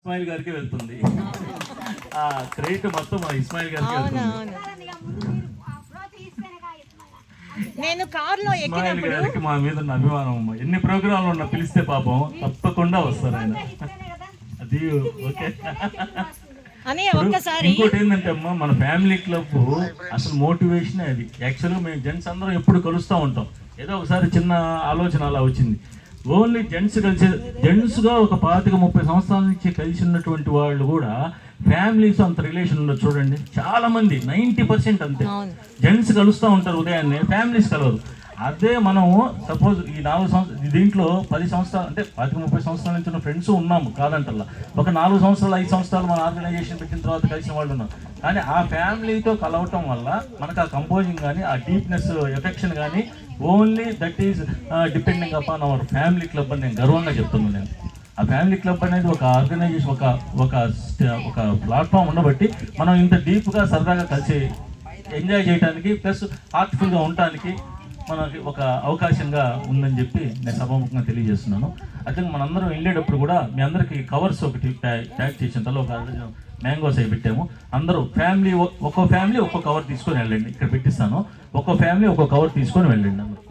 ఇస్మాయిల్ గారికి వెళ్తుంది. ఆ క్రెడిట్ మొత్తం మా ఇస్మాయిల్ గారికి వెళ్తుంది. నేను కార్లో ఇస్మాయిల్ గారికి మా మీద ఉన్న అభిమానం అమ్మ. ఎన్ని ప్రోగ్రాంలు ఉన్నా పిలిస్తే పాపం తప్పకుండా వస్తారు ఆయన. అది ఓకే. ఇంకోటి ఏంటంటే అమ్మా, మన ఫ్యామిలీ క్లబ్ అసలు మోటివేషన్ అది. యాక్చువల్గా మేము జెంట్స్ అందరం ఎప్పుడు కలుస్తూ ఉంటాం. ఏదో ఒకసారి చిన్న ఆలోచన అలా వచ్చింది. ఓన్లీ జెంట్స్ కలిసి జెంట్స్గా ఒక 25-30 సంవత్సరాల నుంచి కలిసి ఉన్నటువంటి వాళ్ళు కూడా ఫ్యామిలీస్ అంత రిలేషన్ ఉండదు. చూడండి, చాలా మంది 90% అంతే జెంట్స్ కలుస్తూ ఉంటారు ఉదయాన్నే, ఫ్యామిలీస్ కలవరు. అదే మనం సపోజ్ ఈ 4 సంవత్సరాలు దీంట్లో 10 సంవత్సరాలు అంటే 25-30 సంవత్సరాల నుంచి ఉన్న ఫ్రెండ్స్ ఉన్నాము కాదంటల్లా. ఒక 4 సంవత్సరాలు 5 సంవత్సరాలు మన ఆర్గనైజేషన్ పెట్టిన తర్వాత కలిసిన వాళ్ళు ఉన్నారు. కానీ ఆ ఫ్యామిలీతో కలవటం వల్ల మనకు ఆ కంపోజింగ్ కానీ ఆ డీప్నెస్ ఎఫెక్షన్ కానీ only that is depending upon our family club అని నేను గర్వంగా చెప్తున్నాను. నేను ఆ ఫ్యామిలీ క్లబ్ అనేది ఒక ఆర్గనైజేషన్, ఒక ప్లాట్ఫామ్ ఉండబట్టి మనం ఇంత డీప్గా సరదాగా కలిసి ఎంజాయ్ చేయడానికి ప్లస్ హార్ట్ఫుల్గా ఉండటానికి మనకి ఒక అవకాశంగా ఉందని చెప్పి నేను సభాముఖంగా తెలియజేస్తున్నాను. అయితే మనందరం వెళ్ళేటప్పుడు కూడా మీ అందరికీ కవర్స్ ఒకటి ట్యాగ్ చేసిన తర్వాత ఒక మ్యాంగోస్ అవి పెట్టాము. అందరూ ఫ్యామిలీ ఒక్కో ఫ్యామిలీ ఒక్కో కవర్ తీసుకొని వెళ్ళండి. ఇక్కడ పెట్టిస్తాను. ఒక్కో ఫ్యామిలీ ఒక్కో కవర్ తీసుకొని వెళ్ళండి అందరూ.